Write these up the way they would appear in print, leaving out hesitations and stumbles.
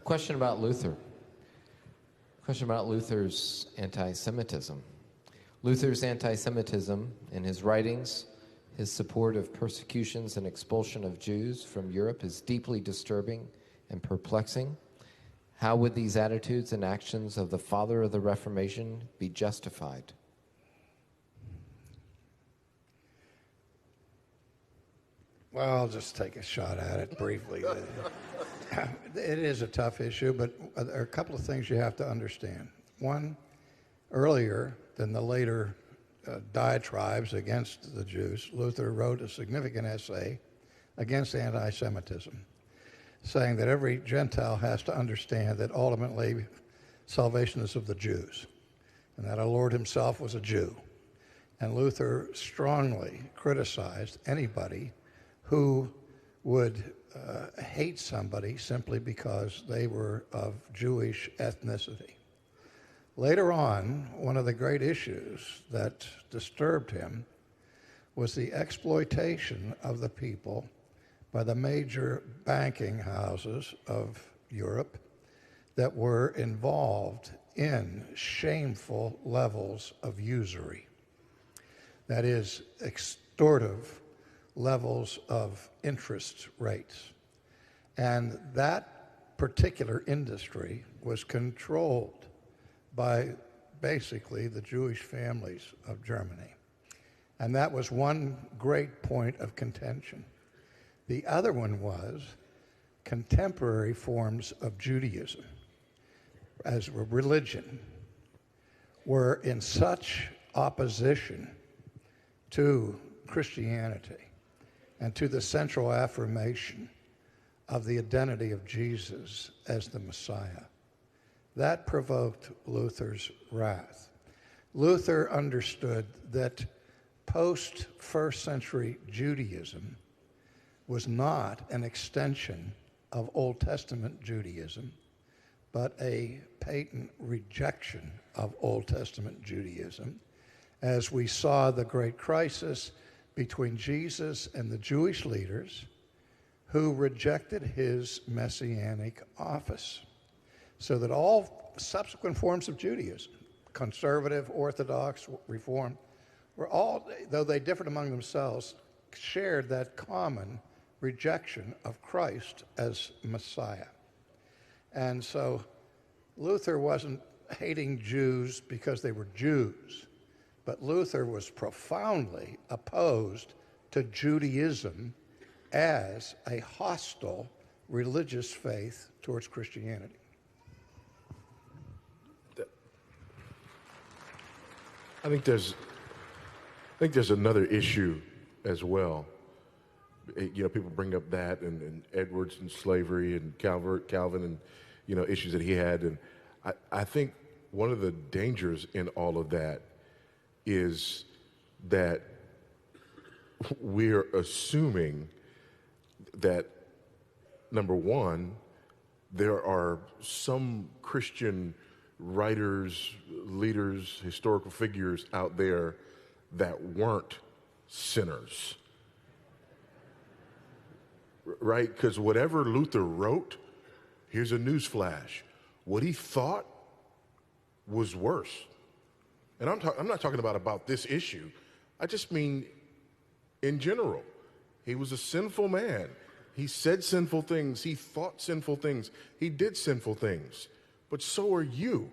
Question about Luther. Question about Luther's anti-Semitism. Luther's anti-Semitism in his writings, his support of persecutions and expulsion of Jews from Europe is deeply disturbing and perplexing. How would these attitudes and actions of the father of the Reformation be justified? Well, I'll just take a shot at it briefly. It is a tough issue, but there are a couple of things you have to understand. One, earlier than the later diatribes against the Jews, Luther wrote a significant essay against anti-Semitism, saying that every Gentile has to understand that ultimately salvation is of the Jews, and that our Lord himself was a Jew. And Luther strongly criticized anybody who would hate somebody simply because they were of Jewish ethnicity. Later on, one of the great issues that disturbed him was the exploitation of the people by the major banking houses of Europe that were involved in shameful levels of usury. That is, extortive levels of interest rates. And that particular industry was controlled by basically the Jewish families of Germany. And that was one great point of contention. The other one was contemporary forms of Judaism as a religion were in such opposition to Christianity and to the central affirmation of the identity of Jesus as the Messiah. That provoked Luther's wrath. Luther understood that post-first century Judaism was not an extension of Old Testament Judaism, but a patent rejection of Old Testament Judaism, as we saw the great crisis between Jesus and the Jewish leaders who rejected his messianic office. So that all subsequent forms of Judaism, conservative, Orthodox, Reform, were all, though they differed among themselves, shared that common rejection of Christ as Messiah. And so Luther wasn't hating Jews because they were Jews, but Luther was profoundly opposed to Judaism as a hostile religious faith towards Christianity. I think there's another issue as well. You know, people bring up that and Edwards and slavery and Calvin and, you know, issues that he had. And I think one of the dangers in all of that is that we're assuming that, number one, there are some Christian writers, leaders, historical figures out there that weren't sinners. Right? Because whatever Luther wrote, here's a news flash. What he thought was worse. And I'm not talking about this issue. I just mean in general. He was a sinful man. He said sinful things. He thought sinful things. He did sinful things. But so are you.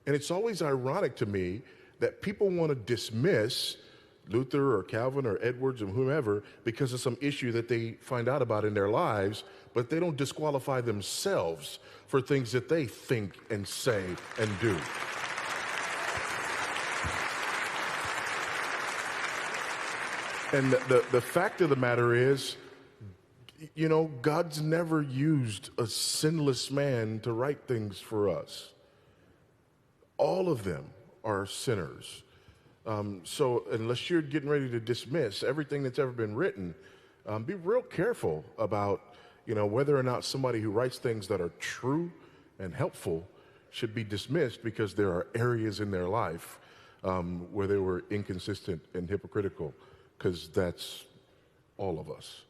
And it's always ironic to me that people want to dismiss Luther or Calvin or Edwards or whomever because of some issue that they find out about in their lives, but they don't disqualify themselves for things that they think and say and do. And the fact of the matter is, you know, God's never used a sinless man to write things for us. All of them are sinners. So unless you're getting ready to dismiss everything that's ever been written, be real careful about, you know, whether or not somebody who writes things that are true and helpful should be dismissed because there are areas in their life where they were inconsistent and hypocritical, because that's all of us.